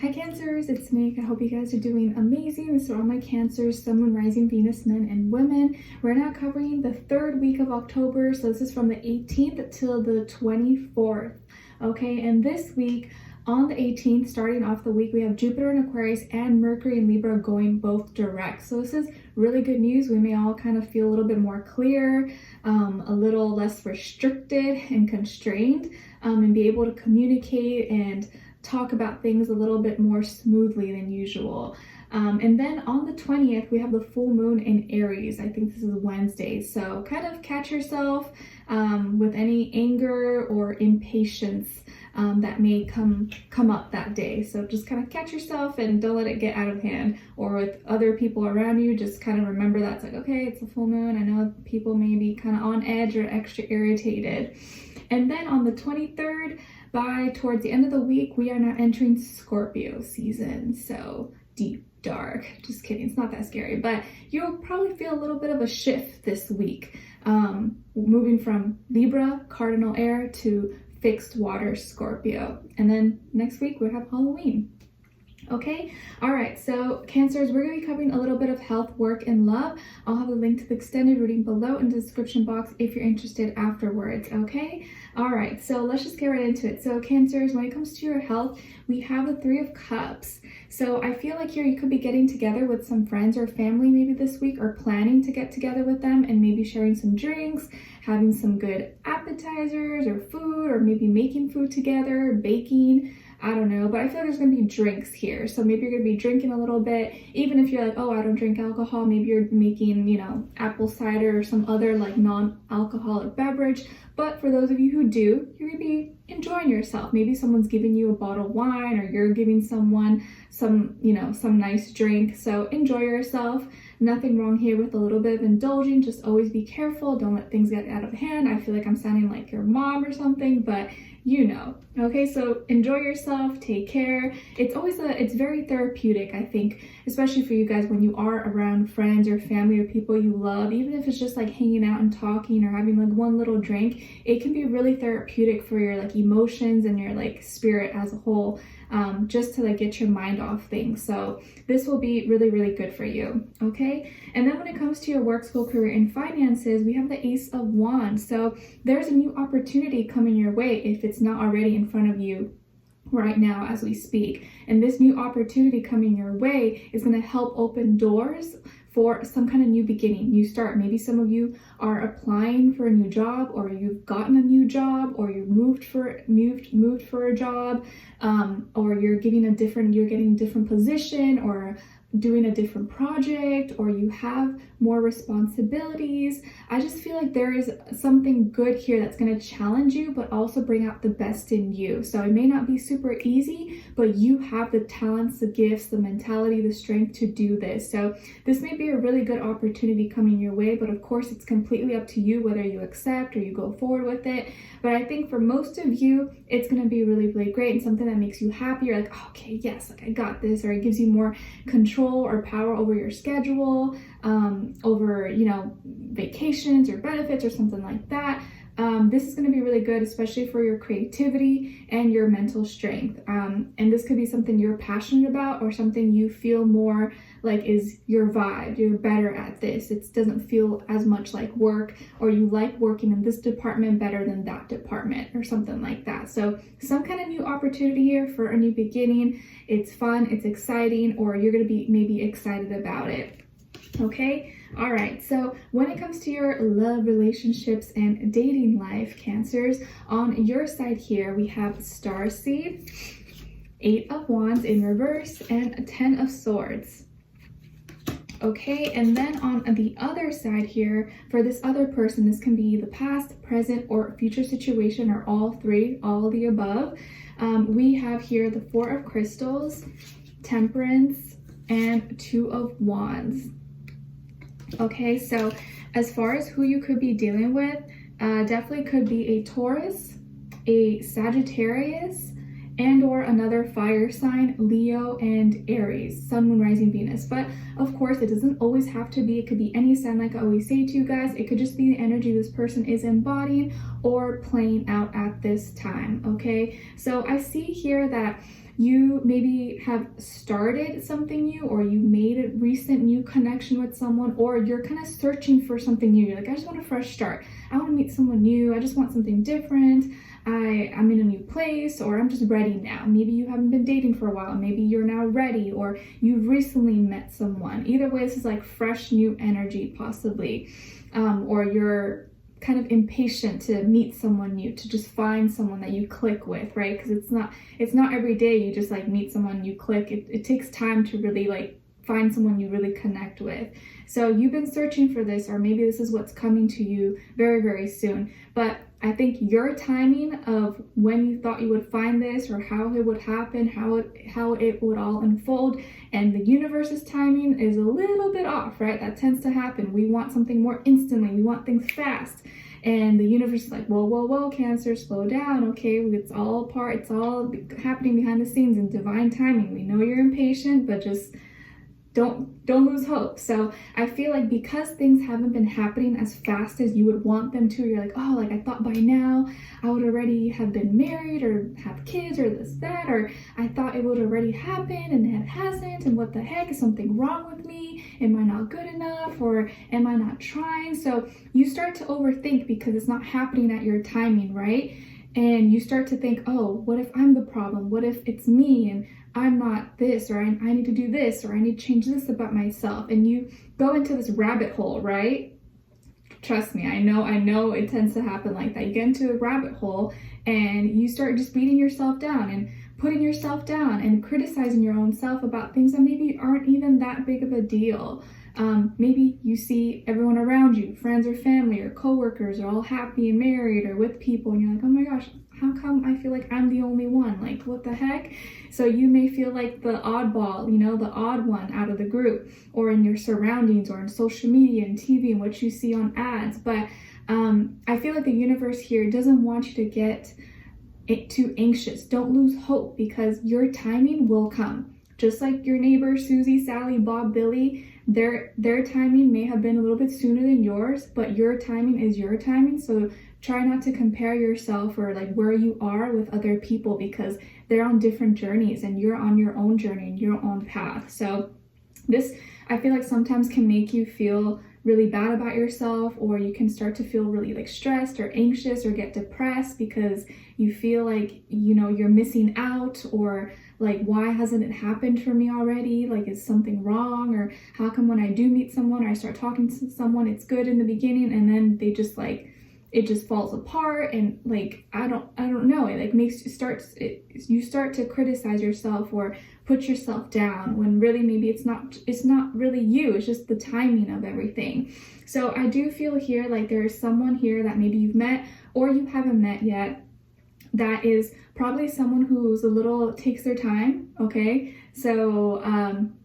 Hi Cancers, it's Nick. I hope you guys are doing amazing. So all my Cancers, Sun, Moon, Rising, Venus, men and women. We're now covering the third week of October. So this is from the 18th till the 24th. Okay, and this week on the 18th, starting off the week, we have Jupiter in Aquarius and Mercury in Libra going both direct. So this is really good news. We may all kind of feel a little bit more clear, a little less restricted and constrained, and be able to communicate and talk about things a little bit more smoothly than usual. And then on the 20th, we have the full moon in Aries. I think this is Wednesday. So kind of catch yourself with any anger or impatience that may come up that day. So just kind of catch yourself and don't let it get out of hand. Or with other people around you, just kind of remember that it's like, okay, it's a full moon. I know people may be kind of on edge or extra irritated. And then on the 23rd, towards the end of the week, we are now entering Scorpio season. So deep, dark, just kidding, it's not that scary, but you'll probably feel a little bit of a shift this week, moving from Libra, cardinal air, to fixed water, Scorpio. And then next week we have Halloween. Okay, all right, so Cancers, we're going to be covering a little bit of health, work, and love. I'll have a link to the extended reading below in the description box if you're interested afterwards, okay? All right, so let's just get right into it. So Cancers, when it comes to your health, we have the Three of Cups. So I feel like here you could be getting together with some friends or family maybe this week, or planning to get together with them and maybe sharing some drinks, having some good appetizers or food, or maybe making food together, baking. I don't know, but I feel like there's gonna be drinks here. So maybe you're gonna be drinking a little bit, even if you're like, oh, I don't drink alcohol, maybe you're making, apple cider or some other like non-alcoholic beverage. But for those of you who do, you're gonna be enjoying yourself. Maybe someone's giving you a bottle of wine, or you're giving someone some nice drink. So enjoy yourself. Nothing wrong here with a little bit of indulging. Just always be careful. Don't let things get out of hand. I feel like I'm sounding like your mom or something, but okay, so enjoy yourself, take care. It's very therapeutic, I think, especially for you guys when you are around friends or family or people you love. Even if it's just like hanging out and talking or having like one little drink, it can be really therapeutic for your like emotions and your like spirit as a whole, just to like get your mind off things. So this will be really, really good for you, okay? And then when it comes to your work, school, career, and finances, we have the Ace of Wands. So there's a new opportunity coming your way if it's not already in front of you right now as we speak. And this new opportunity coming your way is going to help open doors for some kind of new beginning, new start. Maybe some of you are applying for a new job, or you've gotten a new job, or you moved for a job, or you're getting a different position, or doing a different project, or you have more responsibilities. I just feel like there is something good here that's going to challenge you, but also bring out the best in you. So it may not be super easy, but you have the talents, the gifts, the mentality, the strength to do this. So this may be a really good opportunity coming your way, but of course it's completely up to you whether you accept or you go forward with it. But I think for most of you, it's going to be really, really great and something that makes you happy. You're like, oh, okay, yes, like I got this, or it gives you more control or power over your schedule, over vacations or benefits or something like that. This is going to be really good, especially for your creativity and your mental strength. And this could be something you're passionate about, or something you feel more like is your vibe. You're better at this. It doesn't feel as much like work, or you like working in this department better than that department, or something like that. So some kind of new opportunity here for a new beginning. It's fun, it's exciting, or you're going to be maybe excited about it. Okay, all right, so when it comes to your love, relationships, and dating life, Cancers, on your side here, we have Starseed, Eight of Wands in reverse, and 10 of Swords. Okay, and then on the other side here, for this other person, this can be the past, present, or future situation, or all three, all the above. We have here the Four of Crystals, Temperance, and Two of Wands. Okay, so as far as who you could be dealing with, definitely could be a Taurus, a Sagittarius, and or another fire sign, Leo and Aries, Sun, Moon, Rising, Venus. But of course, it doesn't always have to be. It could be any sign, like I always say to you guys. It could just be the energy this person is embodying or playing out at this time, okay? So I see here that you maybe have started something new, or you made a recent new connection with someone, or you're kind of searching for something new. You're like, I just want a fresh start. I want to meet someone new. I just want something different. I'm in a new place, or I'm just ready now. Maybe you haven't been dating for a while. Maybe you're now ready, or you've recently met someone. Either way, this is like fresh new energy possibly. Or you're kind of impatient to meet someone new, to just find someone that you click with, right? Because it's not every day you just like meet someone you click. It takes time to really like find someone you really connect with. So you've been searching for this, or maybe this is what's coming to you very, very soon. But I think your timing of when you thought you would find this, or how it would happen, how it would all unfold, and the universe's timing is a little bit off, right? That tends to happen. We want something more instantly. We want things fast. And the universe is like, whoa, Cancer, slow down, okay? It's all happening behind the scenes in divine timing. We know you're impatient, but just don't lose hope. So I feel like because things haven't been happening as fast as you would want them to, you're like, oh, like I thought by now I would already have been married or have kids or this, that, or I thought it would already happen and it hasn't, and what the heck, is something wrong with me? Am I not good enough, or am I not trying? So you start to overthink because it's not happening at your timing, right? And you start to think, oh, what if I'm the problem? What if it's me and I'm not this, or I need to do this, or I need to change this about myself? And you go into this rabbit hole, right? Trust me, I know it tends to happen like that. You get into a rabbit hole and you start just beating yourself down and putting yourself down and criticizing your own self about things that maybe aren't even that big of a deal. Maybe you see everyone around you, friends or family or coworkers, are all happy and married or with people, and you're like, oh my gosh, how come I feel like I'm the only one? Like, what the heck? So you may feel like the oddball, the odd one out of the group, or in your surroundings, or in social media and TV and what you see on ads. But I feel like the universe here doesn't want you to get too anxious. Don't lose hope, because your timing will come. Just like your neighbor, Susie, Sally, Bob, Billy, their timing may have been a little bit sooner than yours, but your timing is your timing. So try not to compare yourself or like where you are with other people, because they're on different journeys and you're on your own journey and your own path. So this, I feel like, sometimes can make you feel really bad about yourself, or you can start to feel really like stressed or anxious or get depressed because you feel like, you're missing out, or like, why hasn't it happened for me already? Like, is something wrong? Or how come when I do meet someone or I start talking to someone, it's good in the beginning and then they just like, it just falls apart, and like, I don't know, it like makes you start to criticize yourself or put yourself down, when really maybe it's not really you, it's just the timing of everything. So I do feel here like there's someone here that maybe you've met or you haven't met yet, that is probably someone who's takes their time, okay? So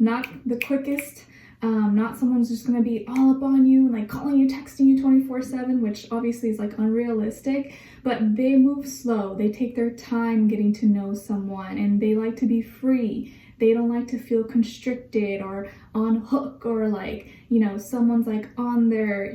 not the quickest, not someone who's just gonna be all up on you, like calling you, texting you 24/7, which obviously is like unrealistic, but they move slow. They take their time getting to know someone, and they like to be free. They don't like to feel constricted or on hook, or like, someone's like on their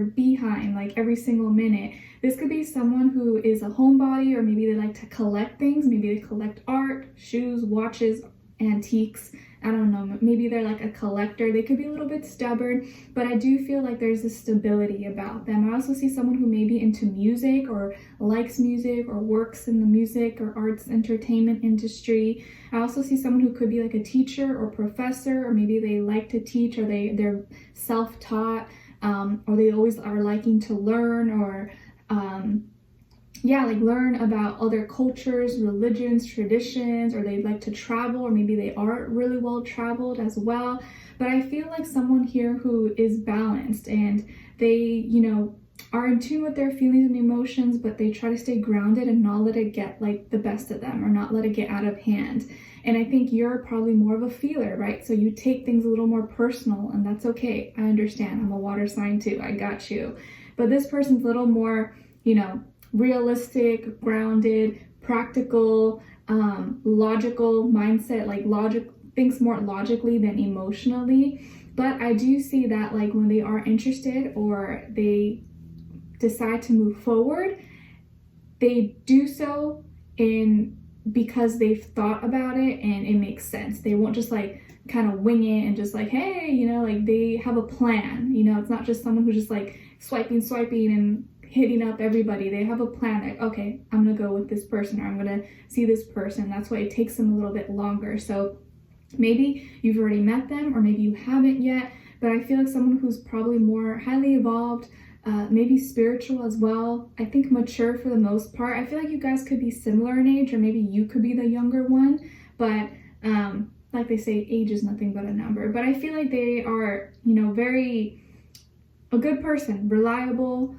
behind like every single minute. This could be someone who is a homebody, or maybe they like to collect things. Maybe they collect art, shoes, watches, antiques. I don't know, maybe they're like a collector. They could be a little bit stubborn, but I do feel like there's a stability about them. I also see someone who may be into music, or likes music, or works in the music or arts entertainment industry. I also see someone who could be like a teacher or professor, or maybe they like to teach, or they're self-taught, or they always are liking to learn, or like learn about other cultures, religions, traditions, or they like to travel, or maybe they are really well traveled as well. But I feel like someone here who is balanced, and they, are in tune with their feelings and emotions, but they try to stay grounded and not let it get like the best of them, or not let it get out of hand. And I think you're probably more of a feeler, right? So you take things a little more personal, and that's okay. I understand. I'm a water sign too. I got you. But this person's a little more, realistic, grounded, practical, logical mindset, like thinks more logically than emotionally. But I do see that like when they are interested, or they decide to move forward, they do so in because they've thought about it and it makes sense. They won't just like kind of wing it and just like, hey, you know, like they have a plan. You know, it's not just someone who's just like swiping and hitting up everybody. They have a plan, like, okay, I'm gonna go with this person, or I'm gonna see this person. That's why it takes them a little bit longer. So maybe you've already met them, or maybe you haven't yet, but I feel like someone who's probably more highly evolved, maybe spiritual as well. I think mature for the most part. I feel like you guys could be similar in age, or maybe you could be the younger one, but like they say, age is nothing but a number. But I feel like they are, you know, a good person, reliable,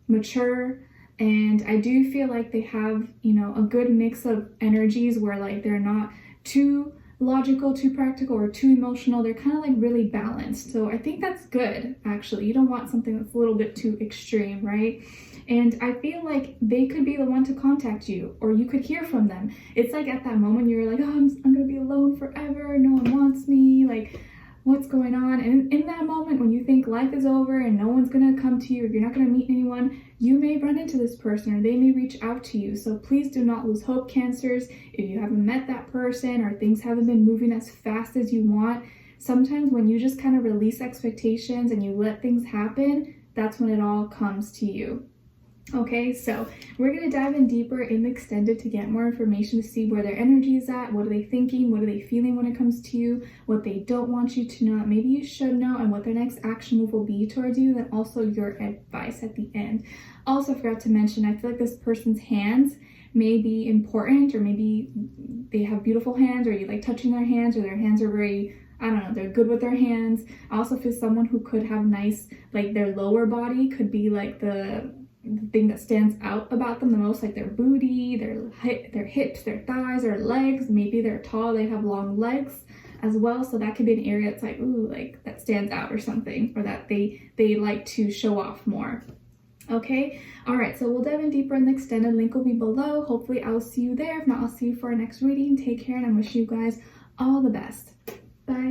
mature, and I do feel like they have, you know, a good mix of energies where like they're not too logical, too practical, or too emotional. They're kind of like really balanced. So I think that's good, actually. You don't want something that's a little bit too extreme, right? And I feel like they could be the one to contact you, or you could hear from them. It's like at that moment you're like, oh, I'm gonna be alone forever, no one wants me, like what's going on? And in that moment when you think life is over and no one's gonna come to you, or you're not gonna meet anyone, you may run into this person, or they may reach out to you. So please do not lose hope, Cancers. If you haven't met that person, or things haven't been moving as fast as you want, sometimes when you just kind of release expectations and you let things happen, that's when it all comes to you. Okay, so we're going to dive in deeper in the extended to get more information, to see where their energy is at, what are they thinking, what are they feeling when it comes to you, what they don't want you to know, maybe you should know, and what their next action move will be towards you, then also your advice at the end. Also, I forgot to mention, I feel like this person's hands may be important, or maybe they have beautiful hands, or you like touching their hands, or their hands are very, I don't know, they're good with their hands. I also feel someone who could have nice, like their lower body could be like the thing that stands out about them the most, like their booty, their hips, their thighs, their legs. Maybe they're tall, they have long legs as well, so that could be an area that's like, ooh, like that stands out or something, or that they like to show off more. Okay, all right, so we'll dive in deeper in the extended. Link will be below. Hopefully I'll see you there. If not, I'll see you for our next reading. Take care, and I wish you guys all the best. Bye.